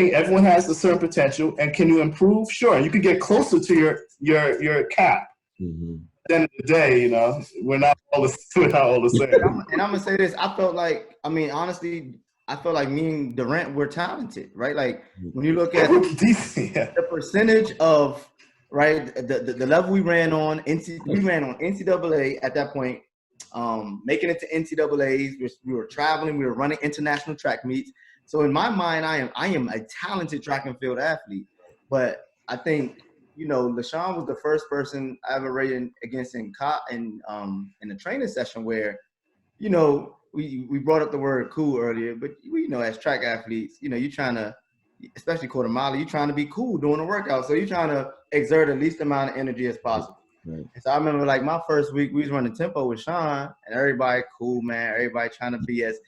think everyone has a certain potential, and can you improve? Sure, you could get closer to your cap. Mm-hmm. At the end of the day, we're not all the same. And I'm gonna say this: I felt like, honestly, I felt like me and Durant were talented, right? Like when you look at the percentage of the level we ran on, NCAA at that point, making it to NCAAs. We were traveling, we were running international track meets. So in my mind, I am a talented track and field athlete. But I think, Lashawn was the first person I ever ran against in the training session where, we brought up the word cool earlier, but as track athletes, you're trying to, especially quarter mile, you're trying to be cool doing the workout. So you're trying to exert the least amount of energy as possible. Right. And so I remember like my first week, we was running tempo with Sean, and everybody cool, man. Everybody trying to be as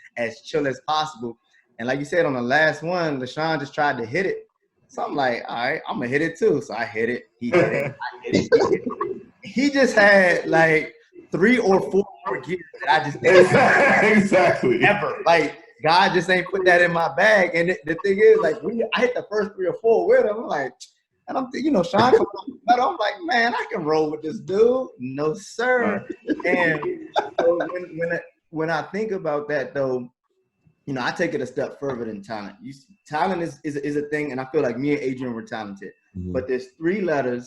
chill as possible. And like you said, on the last one, LaShawn just tried to hit it. So I'm like, all right, I'm gonna hit it too. So I hit it. He hit it. I hit it. He hit it. He just had like 3 or 4 more gears that I just didn't exactly ever. Like God just ain't put that in my bag. And the thing is, like I hit the first 3 or 4 with him. I'm like, and I'm thinking, Sean coming on, but I'm like, man, I can roll with this dude. No, sir. And so when I think about that, though, I take it a step further than talent. Talent is a thing, and I feel like me and Adrian were talented. Mm-hmm. But there's 2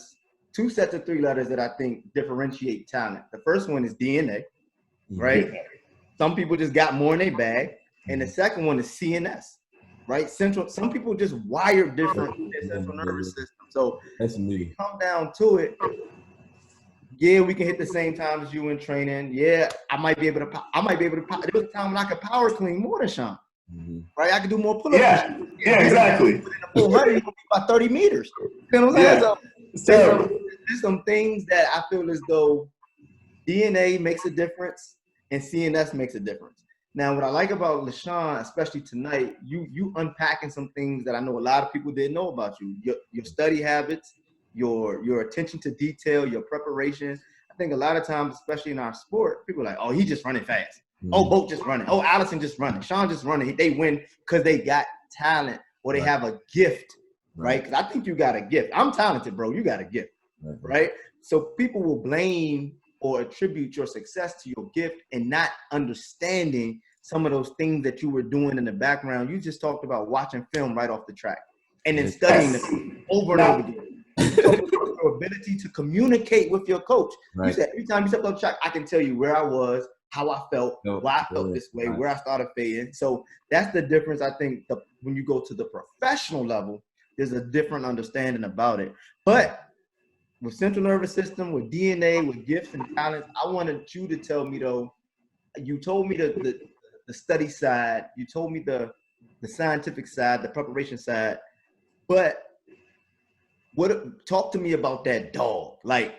sets of 3 letters that I think differentiate talent. The first one is DNA, right? Mm-hmm. Some people just got more in their bag. And the second one is CNS, right? Some people just wired different in their central nervous system. So that's me. Come down to it. Yeah, we can hit the same time as you in training. Yeah, I might be able to. There was a time when I could power clean more than Sean. Mm-hmm. Right, I could do more pull-ups. Yeah, exactly. In the 400, about 30 meters. You know what I'm saying? So there's some things that I feel as though DNA makes a difference and CNS makes a difference. Now, what I like about Lashawn, especially tonight, you unpacking some things that I know a lot of people didn't know about you. Your study habits, your attention to detail, your preparation. I think a lot of times, especially in our sport, people are like, oh, he just running fast. Mm-hmm. Oh, Boat just running. Oh, Allison just running. Sean just running. They win because they got talent or they have a gift, right? Because I think you got a gift. I'm talented, bro. You got a gift, right? So people will blame or attribute your success to your gift and not understanding some of those things that you were doing in the background. You just talked about watching film right off the track and then studying it over and over again. Your ability to communicate with your coach. Right. You said every time you stepped on the track, I can tell you where I was, how I felt, why I felt this way, where I started fading. So that's the difference. I think when you go to the professional level, there's a different understanding about it. But with central nervous system, with DNA, with gifts and talents, I wanted you to tell me though. You told me the study side. You told me the scientific side, the preparation side. But talk to me about that dog. Like,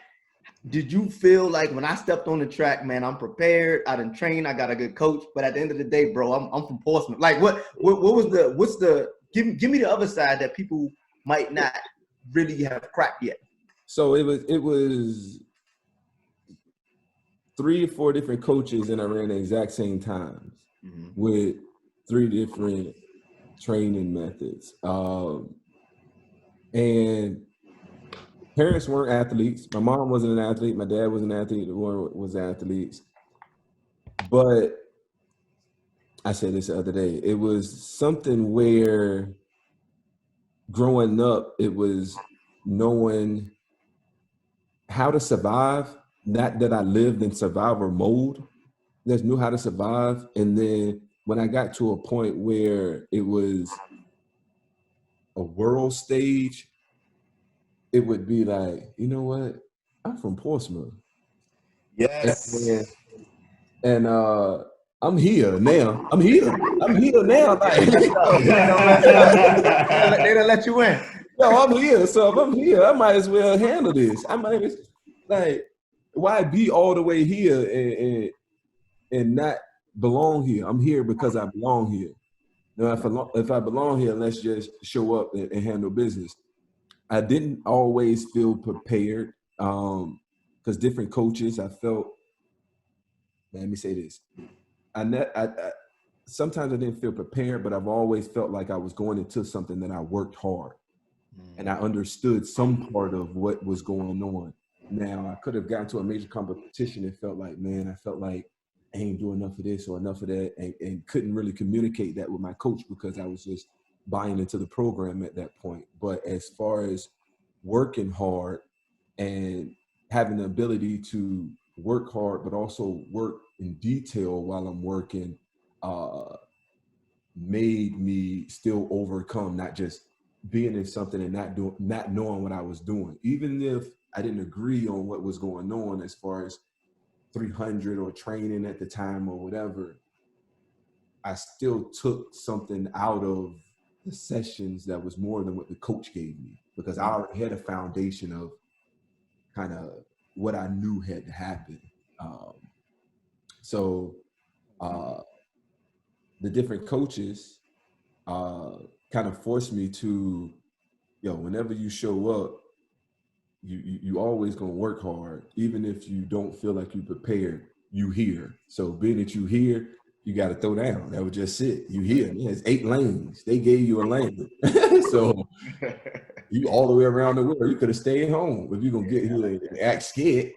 did you feel like when I stepped on the track, man, I'm prepared, I done trained, I got a good coach, but at the end of the day, bro, I'm from Portsmouth. Like, give me the other side that people might not really have cracked yet? So it was 3 or 4 different coaches, and I ran the exact same times with 3 different training methods. And parents weren't athletes. My mom wasn't an athlete. My dad was an athlete. The one was athletes. But I said this the other day. It was something where growing up, it was knowing how to survive. Not that I lived in survivor mode. Just knew how to survive. And then when I got to a point where it was a world stage, it would be like, you know what? I'm from Portsmouth. Yes. And I'm here now. I'm here now. Like, they don't let you in. No, I'm here. So if I'm here, I might as well handle this. Why be all the way here and not belong here? I'm here because I belong here. Now, if I belong here, let's just show up and handle business. I didn't always feel prepared because different coaches, I felt, let me say this. sometimes I didn't feel prepared, but I've always felt like I was going into something that I worked hard and I understood some part of what was going on. Now, I could have gotten to a major competition and felt like, man, I felt like I ain't doing enough of this or enough of that, and couldn't really communicate that with my coach because I was just buying into the program at that point. But as far as working hard and having the ability to work hard, but also work in detail while I'm working, made me still overcome, not just being in something and not knowing what I was doing. Even if I didn't agree on what was going on as far as 300 or training at the time or whatever, I still took something out of the sessions that was more than what the coach gave me, because I already had a foundation of kind of what I knew had to happen. So the different coaches kind of forced me to, whenever you show up, you always gonna work hard, even if you don't feel like you're prepared. You here, so being that you here, you got to throw down. That was just it. You here. There's 8 lanes. They gave you a lane, so you all the way around the world. You could have stayed home if you're gonna get here and act scared.